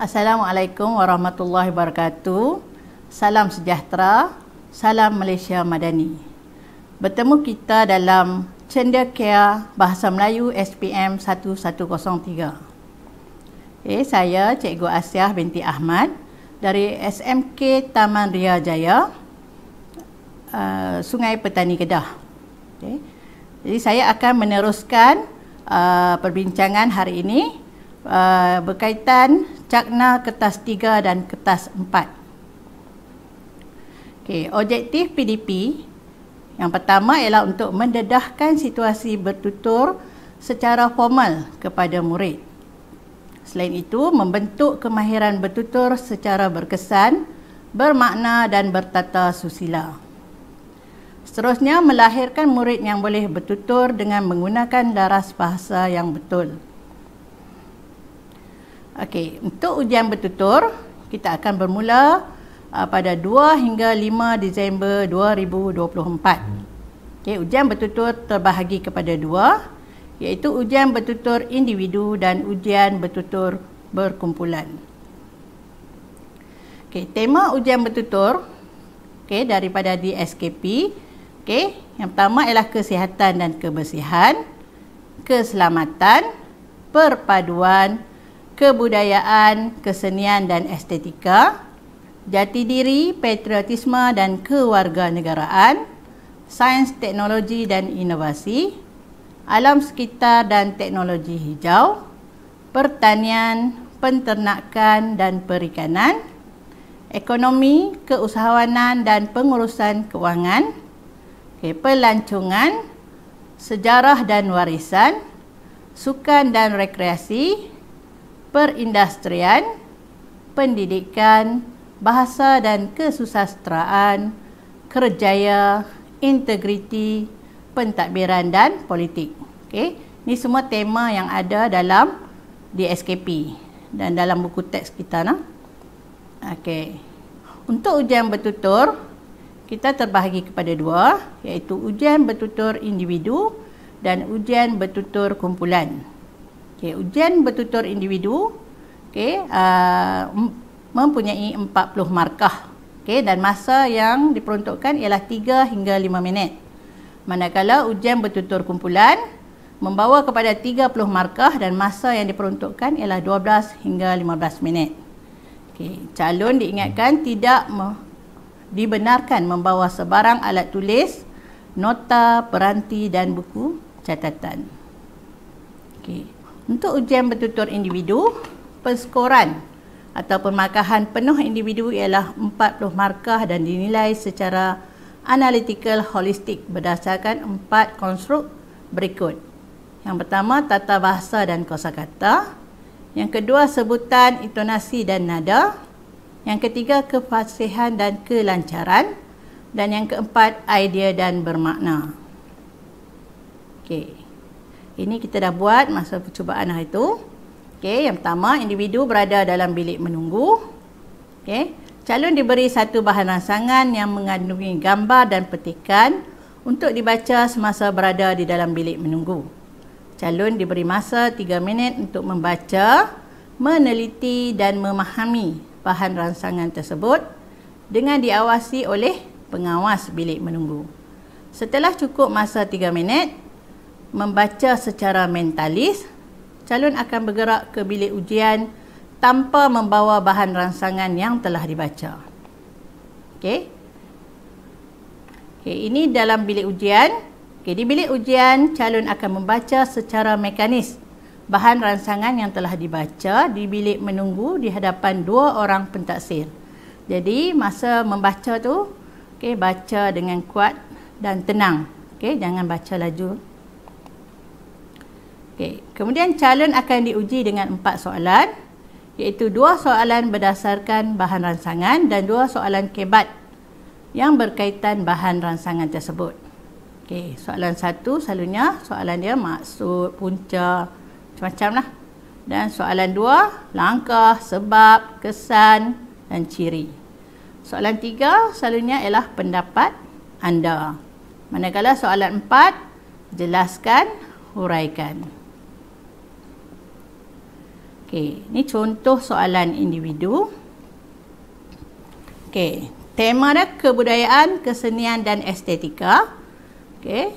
Assalamualaikum warahmatullahi wabarakatuh. Salam sejahtera, salam Malaysia Madani. Bertemu kita dalam Cendekia Bahasa Melayu SPM 1103. Saya Cikgu Asyah binti Ahmad dari SMK Taman Ria Jaya, Sungai Petani Kedah. Jadi saya akan meneruskan perbincangan hari ini berkaitan cakna kertas 3 dan kertas 4. Objektif PDP yang pertama ialah untuk mendedahkan situasi bertutur secara formal kepada murid. Selain itu, membentuk kemahiran bertutur secara berkesan, bermakna dan bertata susila. Seterusnya, melahirkan murid yang boleh bertutur dengan menggunakan laras bahasa yang betul. Untuk ujian bertutur, kita akan bermula pada 2 hingga 5 Disember 2024. Ujian bertutur terbahagi kepada 2, iaitu ujian bertutur individu dan ujian bertutur berkumpulan. Tema ujian bertutur daripada DSKP, yang pertama ialah kesihatan dan kebersihan, keselamatan, perpaduan, kebudayaan, kesenian dan estetika, jati diri, patriotisme dan kewarganegaraan, sains, teknologi dan inovasi, alam sekitar dan teknologi hijau, pertanian, penternakan dan perikanan, ekonomi, keusahawanan dan pengurusan keuangan, pelancongan, sejarah dan warisan, sukan dan rekreasi, perindustrian, pendidikan, bahasa dan kesusasteraan, kerjaya, integriti, pentadbiran dan politik. Ini semua tema yang ada dalam DSKP dan dalam buku teks kita. Untuk ujian bertutur, kita terbahagi kepada 2, iaitu ujian bertutur individu dan ujian bertutur kumpulan. Ujian bertutur individu mempunyai 40 markah, dan masa yang diperuntukkan ialah 3 hingga 5 minit. Manakala ujian bertutur kumpulan membawa kepada 30 markah dan masa yang diperuntukkan ialah 12 hingga 15 minit. Calon diingatkan tidak dibenarkan membawa sebarang alat tulis, nota, peranti dan buku catatan. Untuk ujian bertutur individu, penskoran atau pemarkahan penuh individu ialah 40 markah dan dinilai secara analytical holistik berdasarkan 4 konstruk berikut. Yang pertama, tata bahasa dan kosakata. Yang kedua, sebutan, intonasi dan nada. Yang ketiga, kefasihan dan kelancaran. Dan yang keempat, idea dan bermakna. Ini kita dah buat masa percubaan hari itu. Yang pertama, individu berada dalam bilik menunggu. Calon diberi satu bahan rangsangan yang mengandungi gambar dan petikan untuk dibaca semasa berada di dalam bilik menunggu. Calon diberi masa 3 minit untuk membaca, meneliti dan memahami bahan rangsangan tersebut dengan diawasi oleh pengawas bilik menunggu. Setelah cukup masa 3 minit, membaca secara mentalis, calon akan bergerak ke bilik ujian tanpa membawa bahan rangsangan yang telah dibaca. Ini dalam bilik ujian. Di bilik ujian, calon akan membaca secara mekanis bahan rangsangan yang telah dibaca di bilik menunggu di hadapan 2 orang pentaksir. Jadi, masa membaca tu, baca dengan kuat dan tenang. Jangan baca laju. Kemudian calon akan diuji dengan 4 soalan, iaitu 2 soalan berdasarkan bahan rangsangan dan 2 soalan kebat yang berkaitan bahan rangsangan tersebut. Soalan 1 selalunya soalan dia maksud, punca, macam-macam lah. Dan soalan 2, langkah, sebab, kesan dan ciri. Soalan 3 selalunya ialah pendapat anda. Manakala soalan 4, jelaskan, huraikan. Okey, ini contoh soalan individu. Okey, tema dia kebudayaan, kesenian dan estetika. Okey.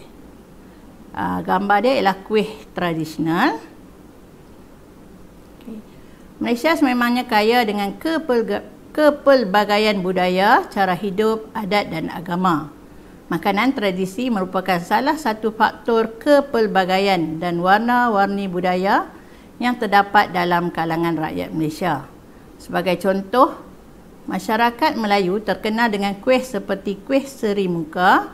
Gambar dia ialah kuih tradisional. Okay. Malaysia sememangnya kaya dengan kepelbagaian budaya, cara hidup, adat dan agama. Makanan tradisi merupakan salah satu faktor kepelbagaian dan warna-warni budaya yang terdapat dalam kalangan rakyat Malaysia. Sebagai contoh, masyarakat Melayu terkenal dengan kuih seperti kuih seri muka,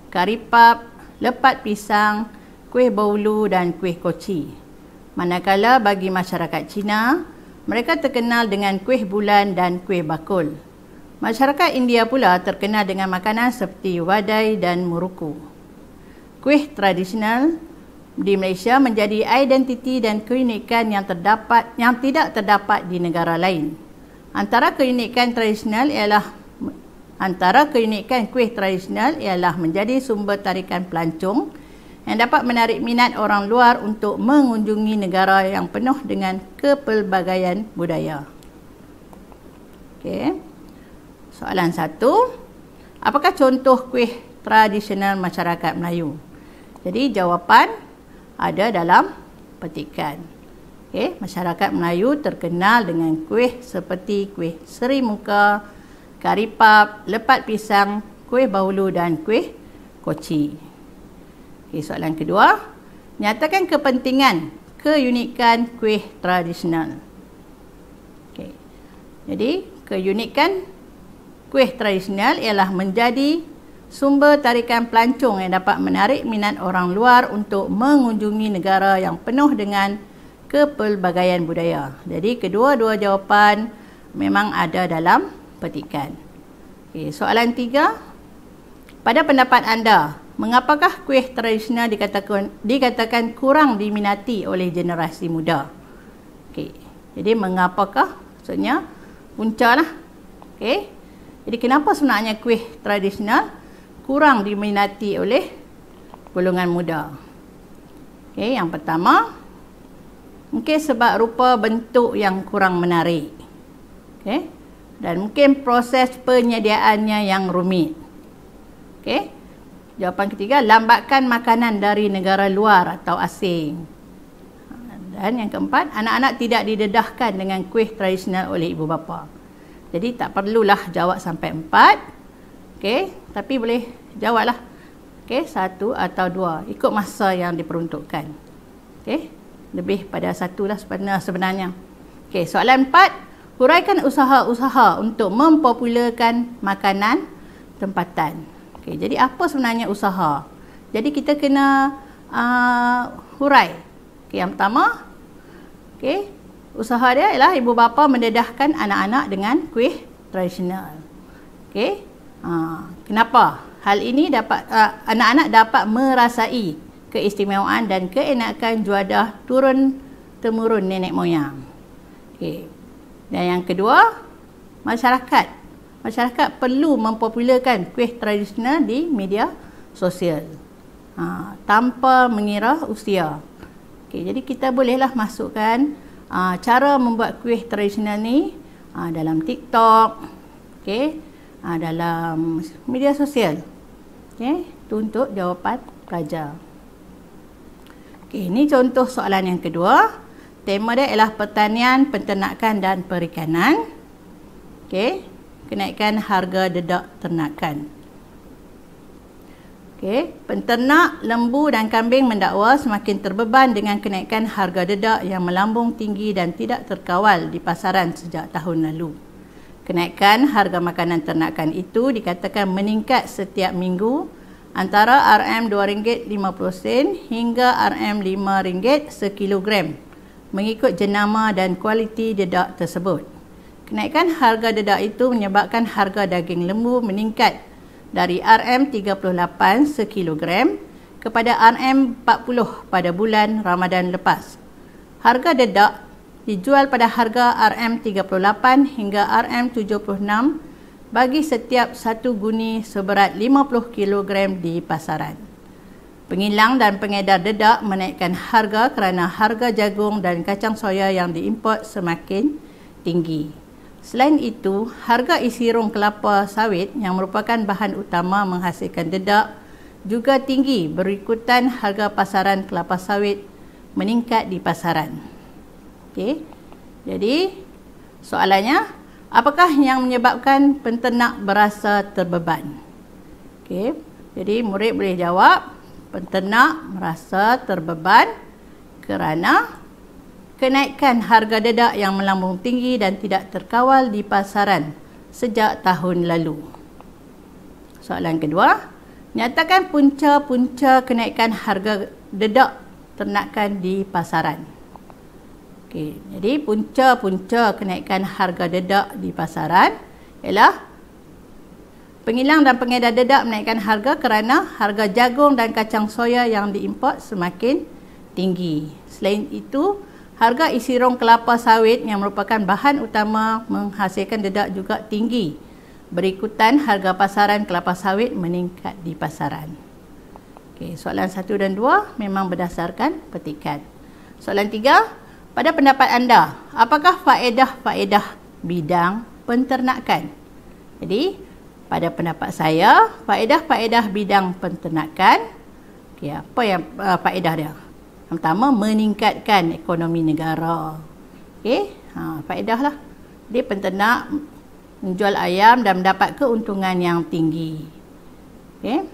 kari pap, lepat pisang, kuih baulu dan kuih koci. Manakala bagi masyarakat Cina, mereka terkenal dengan kuih bulan dan kuih bakul. Masyarakat India pula terkenal dengan makanan seperti wadai dan muruku. Kuih tradisional di Malaysia menjadi identiti dan keunikan yang tidak terdapat di negara lain. Antara keunikan kuih tradisional ialah menjadi sumber tarikan pelancong yang dapat menarik minat orang luar untuk mengunjungi negara yang penuh dengan kepelbagaian budaya. Okey. Soalan 1. Apakah contoh kuih tradisional masyarakat Melayu? Jadi jawapan ada dalam petikan. Okey, masyarakat Melayu terkenal dengan kuih seperti kuih seri muka, kari pap, lepat pisang, kuih baulu dan kuih koci. Okay, soalan kedua. Nyatakan kepentingan, keunikan kuih tradisional. Okay. Jadi, keunikan kuih tradisional ialah menjadi sumber tarikan pelancong yang dapat menarik minat orang luar untuk mengunjungi negara yang penuh dengan kepelbagaian budaya. Jadi, kedua-dua jawapan memang ada dalam petikan. Okay, soalan 3. Pada pendapat anda, mengapakah kuih tradisional dikatakan kurang diminati oleh generasi muda? Okay, jadi mengapakah? Maksudnya punca lah. Okay, jadi kenapa sebenarnya kuih tradisional kurang diminati oleh golongan muda? Okay, yang pertama, mungkin sebab rupa bentuk yang kurang menarik. Okay. Dan mungkin proses penyediaannya yang rumit. Okay. Jawapan ketiga, lambakan makanan dari negara luar atau asing. Dan yang keempat, anak-anak tidak didedahkan dengan kuih tradisional oleh ibu bapa. Jadi tak perlulah jawab sampai 4. Okay. Tapi boleh jawablah. Okay. 1 atau 2. Ikut masa yang diperuntukkan. Okay. Lebih pada 1 lah sebenarnya. Okey, soalan 4. Huraikan usaha-usaha untuk mempopularkan makanan tempatan. Okey, jadi apa sebenarnya usaha? Jadi kita kena hurai. Okey, yang pertama, okey, usaha dia ialah ibu bapa mendedahkan anak-anak dengan kuih tradisional. Okey. Kenapa? Hal ini dapat anak-anak dapat merasai keistimewaan dan keenakan juadah turun-temurun nenek moyang. Okey. Dan yang kedua, masyarakat perlu mempopularkan kuih tradisional di media sosial tanpa mengira usia. Okey, jadi kita bolehlah masukkan cara membuat kuih tradisional ni dalam TikTok, okey, dalam media sosial. Okey, itu untuk jawapan pelajar. Okey, ini contoh soalan yang kedua. Tema dia ialah pertanian, penternakan dan perikanan. Okey, kenaikan harga dedak ternakan. Okey, penternak lembu dan kambing mendakwa semakin terbeban dengan kenaikan harga dedak yang melambung tinggi dan tidak terkawal di pasaran sejak tahun lalu. Kenaikan harga makanan ternakan itu dikatakan meningkat setiap minggu antara RM2.50 hingga RM5 sekilogram mengikut jenama dan kualiti dedak tersebut. Kenaikan harga dedak itu menyebabkan harga daging lembu meningkat dari RM38 sekilogram kepada RM40 pada bulan Ramadan lepas. Harga dedak dijual pada harga RM38 hingga RM76 bagi setiap satu guni seberat 50 kg di pasaran. Pengilang dan pengedar dedak menaikkan harga kerana harga jagung dan kacang soya yang diimport semakin tinggi. Selain itu, harga isi rong kelapa sawit yang merupakan bahan utama menghasilkan dedak juga tinggi berikutan harga pasaran kelapa sawit meningkat di pasaran. Okey. Jadi, soalannya, apakah yang menyebabkan penternak berasa terbeban? Okey. Jadi, murid boleh jawab. Penternak merasa terbeban kerana kenaikan harga dedak yang melambung tinggi dan tidak terkawal di pasaran sejak tahun lalu. Soalan kedua, nyatakan punca-punca kenaikan harga dedak ternakan di pasaran. Okey, jadi punca-punca kenaikan harga dedak di pasaran ialah pengilang dan pengedar dedak menaikkan harga kerana harga jagung dan kacang soya yang diimport semakin tinggi. Selain itu, harga isi rong kelapa sawit yang merupakan bahan utama menghasilkan dedak juga tinggi. Berikutan harga pasaran kelapa sawit meningkat di pasaran. Okey, soalan 1 dan 2 memang berdasarkan petikan. Soalan 3, pada pendapat anda, apakah faedah-faedah bidang penternakan? Jadi, pada pendapat saya, faedah-faedah bidang penternakan, okay, apa yang faedah dia? Yang pertama, meningkatkan ekonomi negara. Okay, faedah lah. Dia penternak menjual ayam dan mendapat keuntungan yang tinggi. Okay.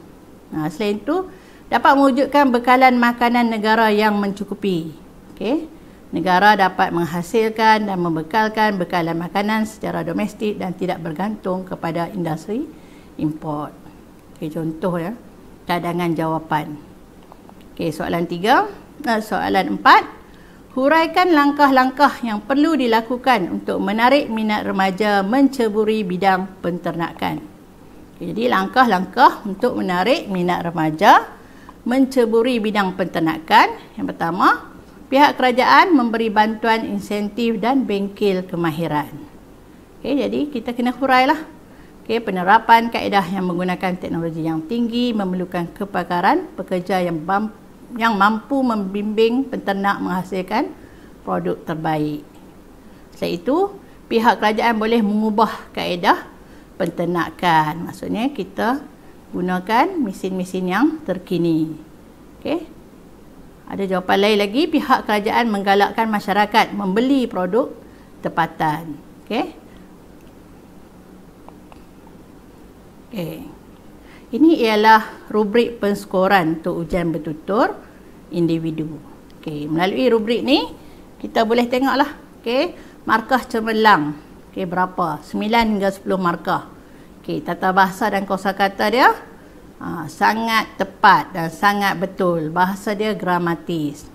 Selain itu, dapat mewujudkan bekalan makanan negara yang mencukupi. Okay. Negara dapat menghasilkan dan membekalkan bekalan makanan secara domestik dan tidak bergantung kepada industri import. Okay, contoh ya, cadangan jawapan. Okay, soalan 4. Huraikan langkah-langkah yang perlu dilakukan untuk menarik minat remaja menceburi bidang penternakan. Okay, jadi langkah-langkah untuk menarik minat remaja menceburi bidang penternakan. Yang pertama, pihak kerajaan memberi bantuan insentif dan bengkel kemahiran. Okay, jadi kita kena hurailah. Okay, penerapan kaedah yang menggunakan teknologi yang tinggi memerlukan kepakaran pekerja yang mampu membimbing penternak menghasilkan produk terbaik. Selain itu, pihak kerajaan boleh mengubah kaedah penternakan. Maksudnya kita gunakan mesin-mesin yang terkini. Okay. Ada jawapan lain lagi, pihak kerajaan menggalakkan masyarakat membeli produk tempatan. Okey. Okey. Ini ialah rubrik penskoran untuk ujian bertutur individu. Okey, melalui rubrik ni kita boleh tengoklah, okey, markah cemerlang. Okey, berapa? 9 hingga 10 markah. Okey, tata bahasa dan kosakata dia sangat tepat dan sangat betul. Bahasa dia gramatis.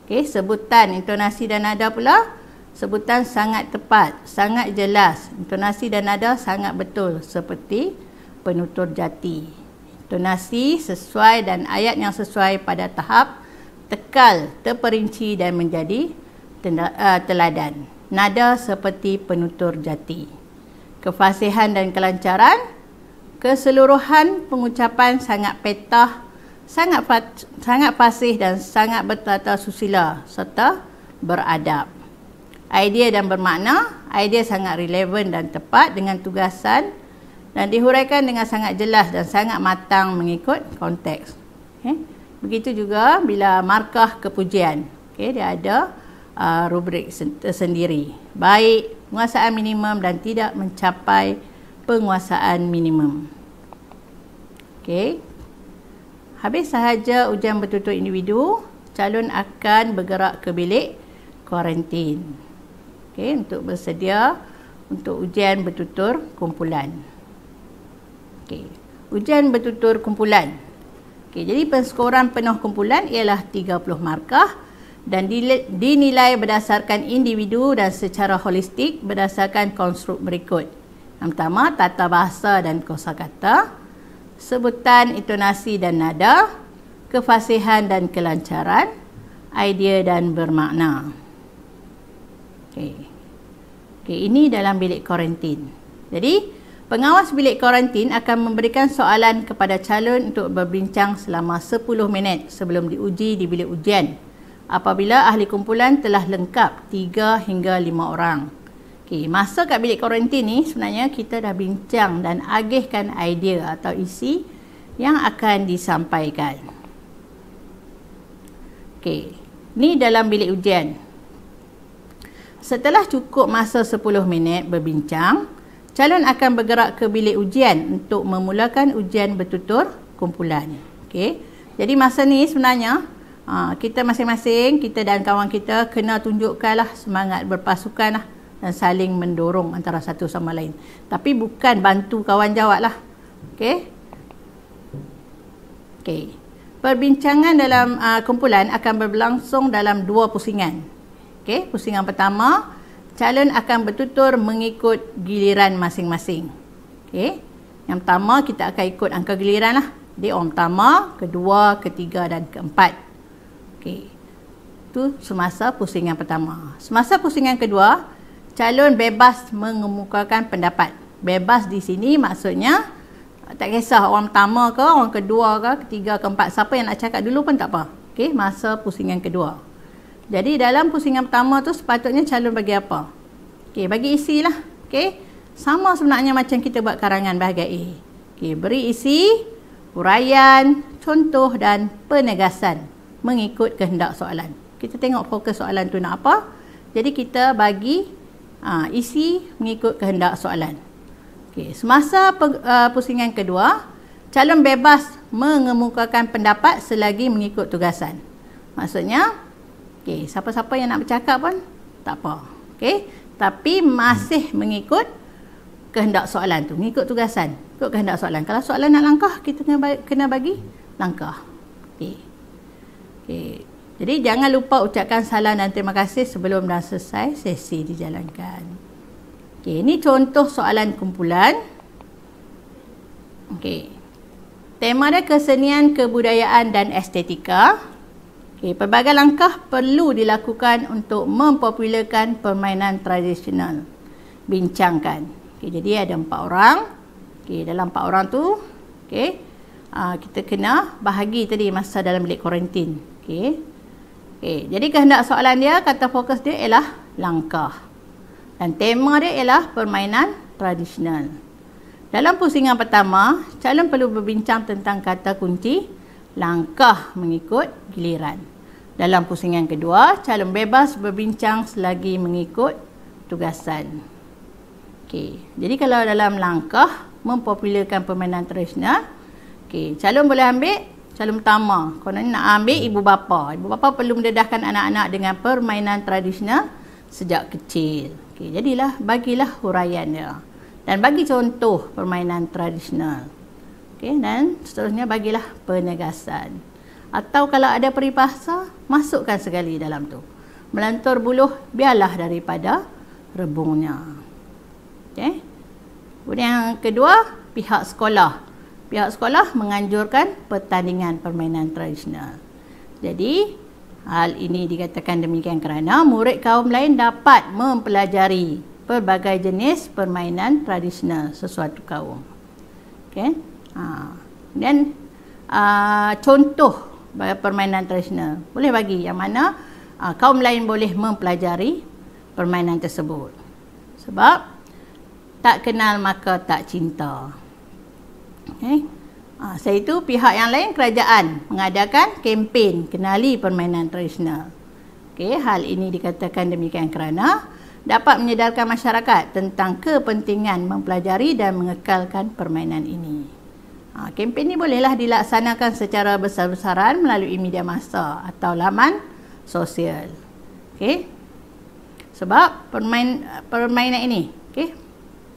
Okey, sebutan, intonasi dan nada pula, sebutan sangat tepat, sangat jelas. Intonasi dan nada sangat betul seperti penutur jati. Intonasi sesuai dan ayat yang sesuai pada tahap tekal, terperinci dan menjadi teladan. Nada seperti penutur jati. Kefasihan dan kelancaran, keseluruhan pengucapan sangat petah, sangat fasih dan sangat bertata susila serta beradab. Idea dan bermakna, idea sangat relevan dan tepat dengan tugasan dan dihuraikan dengan sangat jelas dan sangat matang mengikut konteks. Okay. Begitu juga bila markah kepujian. Okay, dia ada rubrik tersendiri. Baik, penguasaan minimum dan tidak mencapai penguasaan minimum. Okey. Habis sahaja ujian bertutur individu, calon akan bergerak ke bilik kuarantin. Okey, untuk bersedia untuk ujian bertutur kumpulan. Okey, ujian bertutur kumpulan. Okey, jadi penskoran penuh kumpulan ialah 30 markah dan dinilai berdasarkan individu dan secara holistik berdasarkan konstruk berikut. Yang pertama, tata bahasa dan kosakata, sebutan, intonasi dan nada, kefasihan dan kelancaran, idea dan bermakna. Okey. Okey, ini dalam bilik kuarantin. Jadi, Pengawas bilik kuarantin akan memberikan soalan kepada calon untuk berbincang selama 10 minit sebelum diuji di bilik ujian. Apabila ahli kumpulan telah lengkap 3 hingga 5 orang. Okey, masa kat bilik kuarantin ni sebenarnya kita dah bincang dan agihkan idea atau isi yang akan disampaikan. Okey, ni dalam bilik ujian. Setelah cukup masa 10 minit berbincang, calon akan bergerak ke bilik ujian untuk memulakan ujian bertutur kumpulan. Okey. Jadi masa ni sebenarnya kita masing-masing, kita dan kawan kita kena tunjukkanlah semangat berpasukan lah, dan saling mendorong antara satu sama lain. Tapi bukan bantu kawan jawab lah. Okey. Okey. Perbincangan dalam kumpulan akan berlangsung dalam 2 pusingan. Okey, pusingan pertama, calon akan bertutur mengikut giliran masing-masing. Okey. Yang pertama kita akan ikut angka giliran lah. Jadi orang pertama, kedua, ketiga dan keempat. Okey. Itu semasa pusingan pertama. Semasa pusingan kedua, calon bebas mengemukakan pendapat. Bebas di sini maksudnya tak kisah orang pertama ke, orang kedua ke, ketiga, keempat, siapa yang nak cakap dulu pun tak apa. Okey, masa pusingan kedua. Jadi dalam pusingan pertama tu sepatutnya calon bagi apa? Okey, bagi isi lah. Okey. Sama sebenarnya macam kita buat karangan bahagian A. Okey, beri isi, huraian, contoh dan penegasan mengikut kehendak soalan. Kita tengok fokus soalan tu nak apa. Jadi kita bagi isi mengikut kehendak soalan. Okey, semasa pusingan kedua, calon bebas mengemukakan pendapat selagi mengikut tugasan. Maksudnya okey, siapa-siapa yang nak bercakap pun tak apa. Okey, tapi masih mengikut kehendak soalan tu, mengikut tugasan, ikut kehendak soalan. Kalau soalan nak langkah, kita kena bagi langkah. Okey. Okey. Jadi jangan lupa ucapkan salam dan terima kasih sebelum dah selesai sesi dijalankan. Okey, ini contoh soalan kumpulan. Okey. Tema dia kesenian, kebudayaan dan estetika. Okay, pelbagai langkah perlu dilakukan untuk mempopularkan permainan tradisional. Bincangkan. Okay, jadi ada 4 orang. Okay, dalam 4 orang tu, okay, kita kena bahagi tadi masa dalam bilik kuarantin. Okay. Okay, jadi kehendak soalan dia, kata fokus dia ialah langkah. Dan tema dia ialah permainan tradisional. Dalam pusingan pertama, calon perlu berbincang tentang kata kunci langkah mengikut giliran. Dalam pusingan kedua, calon bebas berbincang selagi mengikut tugasan. Okey, jadi kalau dalam langkah mempopularkan permainan tradisional, okey, calon boleh ambil calon pertama. Kononnya nak ambil ibu bapa. Ibu bapa perlu mendedahkan anak-anak dengan permainan tradisional sejak kecil. Okey, jadilah bagilah huraian dia dan bagi contoh permainan tradisional. Okay, dan seterusnya bagilah penegasan. Atau kalau ada peribahasa, masukkan sekali dalam tu. Melantur buluh, biarlah daripada rebungnya. Okay. Kemudian yang kedua, pihak sekolah. Pihak sekolah menganjurkan pertandingan permainan tradisional. Jadi, hal ini dikatakan demikian kerana murid kaum lain dapat mempelajari pelbagai jenis permainan tradisional sesuatu kaum. Okay. Dan contoh permainan tradisional boleh bagi yang mana kaum lain boleh mempelajari permainan tersebut. Sebab tak kenal maka tak cinta. Okay. Selain itu, pihak yang lain, kerajaan mengadakan kempen kenali permainan tradisional. Okay, hal ini dikatakan demikian kerana dapat menyedarkan masyarakat tentang kepentingan mempelajari dan mengekalkan permainan ini. Kempen ini bolehlah dilaksanakan secara besar-besaran melalui media massa atau laman sosial. Okay. Sebab permainan ini, okay,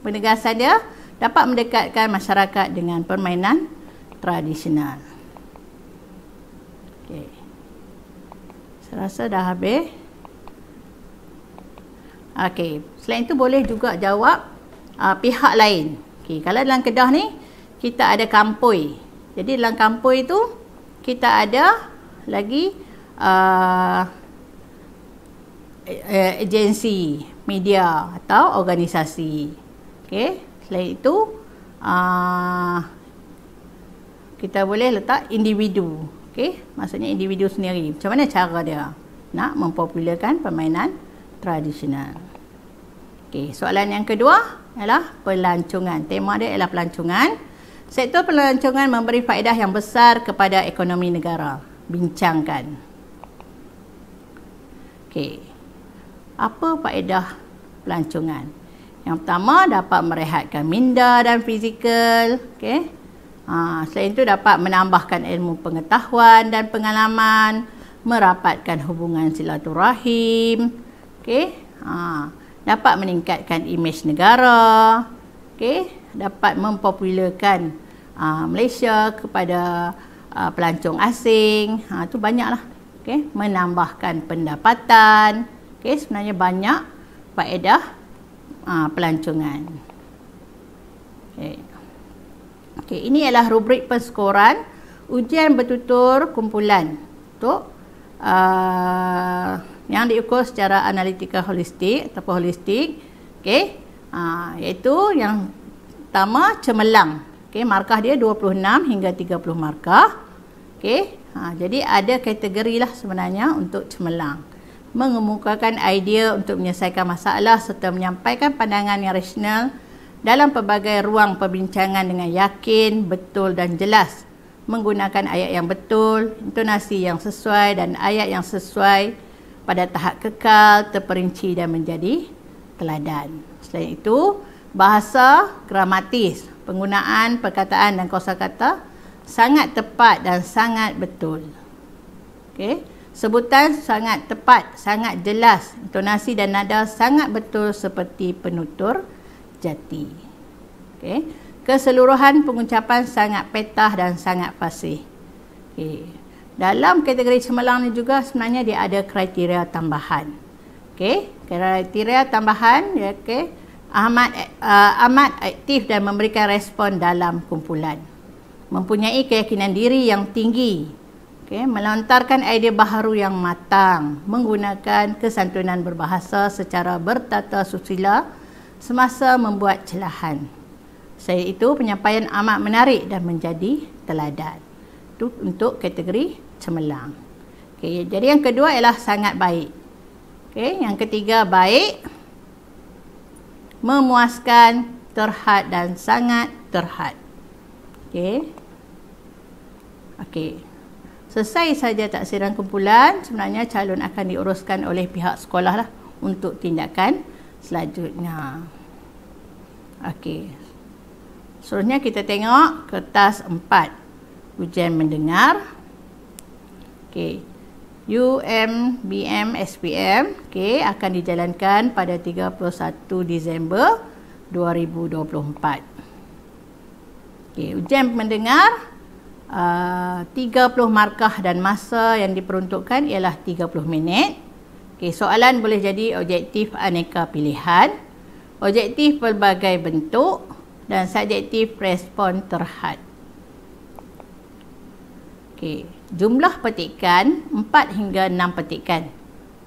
penegasan dia dapat mendekatkan masyarakat dengan permainan tradisional. Okay. Saya rasa dah habis. Okay. Selain itu boleh juga jawab pihak lain. Okay. Kalau dalam Kedah ni, kita ada kampoi. Jadi dalam kampoi tu kita ada lagi agensi media atau organisasi. Okey, selain itu kita boleh letak individu. Okey, maksudnya individu sendiri. Macam mana cara dia nak mempopularkan permainan tradisional? Okey, soalan yang kedua ialah pelancongan. Tema dia ialah pelancongan. Sektor pelancongan memberi faedah yang besar kepada ekonomi negara. Bincangkan. Okey. Apa faedah pelancongan? Yang pertama, dapat merehatkan minda dan fizikal. Okey. Selain itu dapat menambahkan ilmu pengetahuan dan pengalaman, merapatkan hubungan silaturahim. Okey. Dapat meningkatkan imej negara. Okey, dapat mempopularkan Malaysia kepada pelancong asing. Itu banyaklah. Okey, menambahkan pendapatan. Okey, sebenarnya banyak faedah pelancongan. Okey, ini ialah rubrik penskoran ujian bertutur kumpulan untuk yang diukur secara analitikal holistik ataupun holistik. Okey, iaitu yang pertama cemerlang. Okey, markah dia 26 hingga 30 markah. Okey, jadi ada kategori lah sebenarnya untuk cemerlang. Mengemukakan idea untuk menyelesaikan masalah serta menyampaikan pandangan yang rasional dalam pelbagai ruang perbincangan dengan yakin, betul dan jelas. Menggunakan ayat yang betul, intonasi yang sesuai dan ayat yang sesuai pada tahap kekal, terperinci dan menjadi teladan. Selain itu, bahasa gramatis, penggunaan perkataan dan kosakata sangat tepat dan sangat betul. Okey, sebutan sangat tepat, sangat jelas, intonasi dan nada sangat betul seperti penutur jati. Okey, keseluruhan pengucapan sangat petah dan sangat fasih. Okey, dalam kategori cemerlang ni juga sebenarnya dia ada kriteria tambahan. Okey, kriteria tambahan ya, okey, amat aktif dan memberikan respon dalam kumpulan. Mempunyai keyakinan diri yang tinggi. Okey, melontarkan idea baharu yang matang, menggunakan kesantunan berbahasa secara bertata susila semasa membuat celahan. Selain itu, penyampaian amat menarik dan menjadi teladan. Itu untuk kategori cemerlang. Okey, jadi yang kedua ialah sangat baik. Okey, yang ketiga baik, memuaskan, terhad dan sangat terhad. Okey. Okey. Selesai saja taksiran kumpulan, sebenarnya calon akan diuruskan oleh pihak sekolah lah untuk tindakan selanjutnya. Okey. Seterusnya kita tengok kertas 4. Ujian mendengar. Okey. UMBM SPM akan dijalankan pada 31 Disember 2024. Ujian mendengar 30 markah dan masa yang diperuntukkan ialah 30 minit. Soalan boleh jadi objektif aneka pilihan, objektif pelbagai bentuk dan subjektif respon terhad. Jumlah petikan 4 hingga 6 petikan.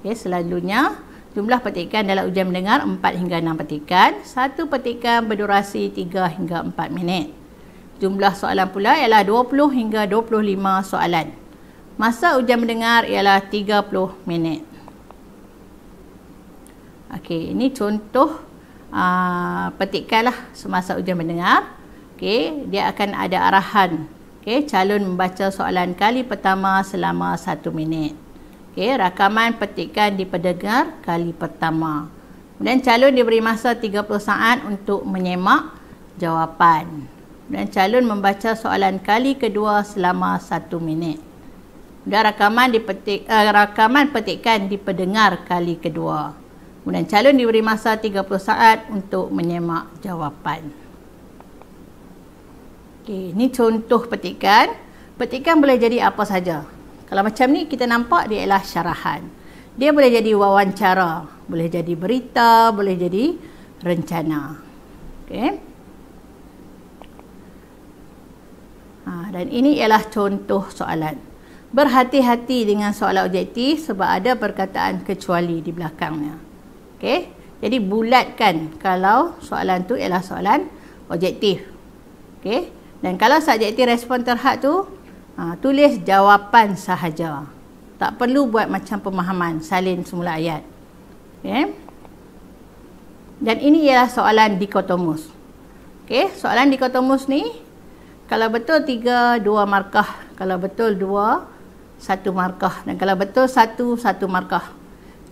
Selalunya jumlah petikan dalam ujian mendengar 4 hingga 6 petikan. Satu petikan berdurasi 3 hingga 4 minit. Jumlah soalan pula ialah 20 hingga 25 soalan. Masa ujian mendengar ialah 30 minit. Okey, ini contoh petikan lah semasa ujian mendengar. Okey, dia akan ada arahan. Okey, calon membaca soalan kali pertama selama 1 minit. Okey, rakaman petikan diperdengar kali pertama. Kemudian calon diberi masa 30 saat untuk menyemak jawapan. Dan calon membaca soalan kali kedua selama 1 minit. Dan rakaman petikan diperdengar kali kedua. Kemudian calon diberi masa 30 saat untuk menyemak jawapan. Okey, ini contoh petikan. Petikan boleh jadi apa saja. Kalau macam ni kita nampak dia ialah syarahan. Dia boleh jadi wawancara, boleh jadi berita, boleh jadi rencana. Okey. Dan ini ialah contoh soalan. Berhati-hati dengan soalan objektif sebab ada perkataan kecuali di belakangnya. Okey. Jadi bulatkan kalau soalan tu ialah soalan objektif. Okey. Dan kalau subjektif respon terhad tu, tulis jawapan sahaja. Tak perlu buat macam pemahaman salin semula ayat. Okey. Dan ini ialah soalan dikotomus. Okey, soalan dikotomus ni kalau betul 3, 2 markah. Kalau betul 2, 1 markah. Dan kalau betul 1, 1 markah.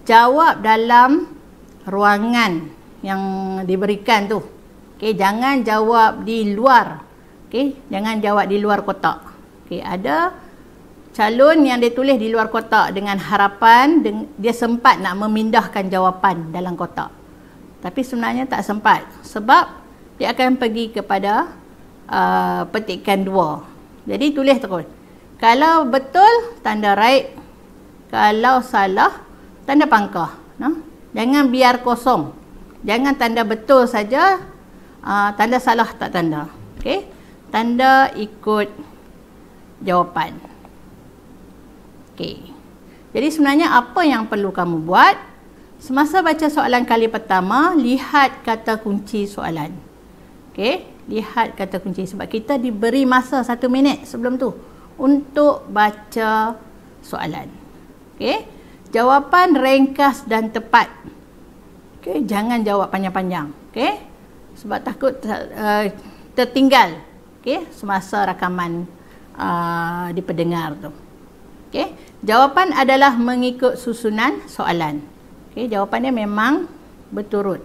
Jawab dalam ruangan yang diberikan tu. Okey, jangan jawab di luar. Okey, jangan jawab di luar kotak. Okey, ada calon yang dia tulis di luar kotak dengan harapan dia sempat nak memindahkan jawapan dalam kotak. Tapi sebenarnya tak sempat sebab dia akan pergi kepada petikan 2. Jadi tulis terus. Kalau betul, tanda right. Kalau salah, tanda pangkah. Jangan biar kosong. Jangan tanda betul saja, tanda salah tak tanda. Okey? Tanda ikut jawapan. Okey. Jadi sebenarnya apa yang perlu kamu buat? Semasa baca soalan kali pertama, lihat kata kunci soalan. Okey, lihat kata kunci sebab kita diberi masa 1 minit sebelum tu untuk baca soalan. Okey, jawapan ringkas dan tepat. Okey, jangan jawab panjang-panjang. Okey, sebab takut tertinggal. Okey, semasa rakaman di pendengar tu. Okey, jawapan adalah mengikut susunan soalan. Okey, jawapannya memang berturut.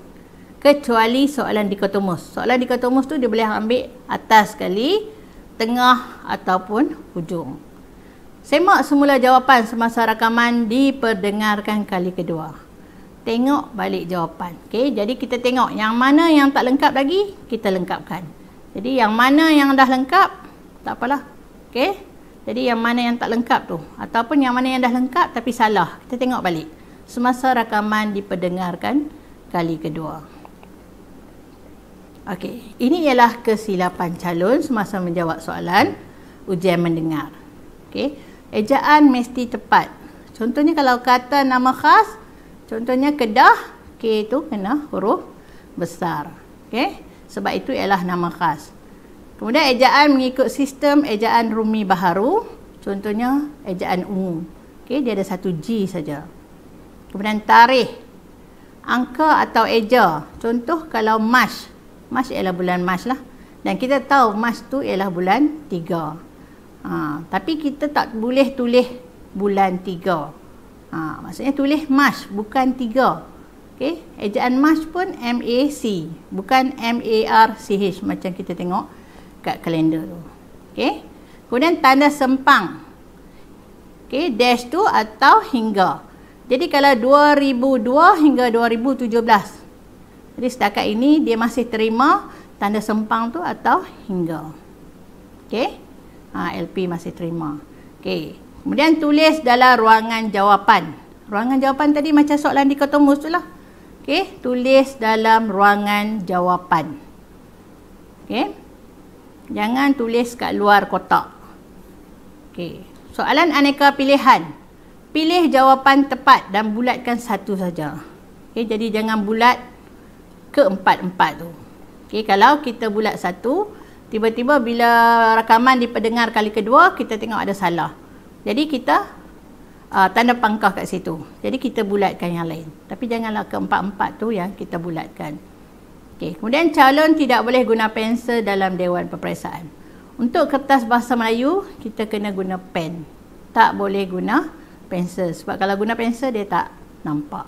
Kecuali soalan dikotomus. Soalan dikotomus tu dia boleh ambil atas sekali, tengah ataupun hujung. Semak semula jawapan semasa rakaman diperdengarkan kali kedua. Tengok balik jawapan. Okey, jadi kita tengok yang mana yang tak lengkap lagi, kita lengkapkan. Jadi yang mana yang dah lengkap, tak apalah. Okey, jadi yang mana yang tak lengkap tu, ataupun yang mana yang dah lengkap tapi salah, kita tengok balik semasa rakaman diperdengarkan kali kedua. Okey, ini ialah kesilapan calon semasa menjawab soalan ujian mendengar. Okey, ejaan mesti tepat. Contohnya kalau kata nama khas, contohnya Kedah, K itu kena huruf besar. Okey, sebab itu ialah nama khas. Kemudian ejaan mengikut sistem ejaan Rumi Baharu, contohnya ejaan umum. Okey, dia ada 1 G saja. Kemudian tarikh, angka atau eja. Contoh kalau Mac ialah bulan Mac lah. Dan kita tahu Mac tu ialah bulan 3. Tapi kita tak boleh tulis bulan 3. Maksudnya tulis Mac bukan 3. Okey, ejaan Mac pun MAC, bukan MARCH macam kita tengok kat kalender tu. Okey. Kemudian tanda sempang. Okey, dash tu atau hingga. Jadi kalau 2002 hingga 2017. Jadi setakat ini dia masih terima tanda sempang tu atau hingga. Okey. LP masih terima. Okey. Kemudian tulis dalam ruangan jawapan. Ruangan jawapan tadi macam soalan dikotomus tu lah. Okey, tulis dalam ruangan jawapan. Okey. Jangan tulis kat luar kotak. Okey. Soalan aneka pilihan. Pilih jawapan tepat dan bulatkan satu saja. Okey, jadi jangan bulat ke-4 tu. Okey, kalau kita bulat satu, tiba-tiba bila rakaman diperdengar kali kedua, kita tengok ada salah. Jadi kita tanda pangkah kat situ. Jadi kita bulatkan yang lain. Tapi janganlah ke-4 tu yang kita bulatkan. Okey, kemudian calon tidak boleh guna pensel dalam Dewan Peperiksaan. Untuk kertas bahasa Melayu, kita kena guna pen. Tak boleh guna pensel. Sebab kalau guna pensel, dia tak nampak.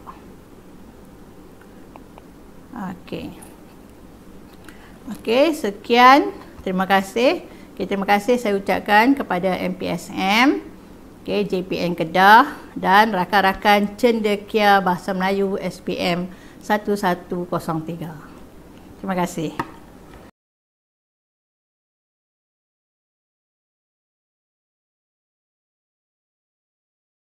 Okey. Okey, sekian. Terima kasih. Okay, terima kasih saya ucapkan kepada MPSM, okay, JPN Kedah dan rakan-rakan Cendekia Bahasa Melayu SPM 1103. Terima kasih.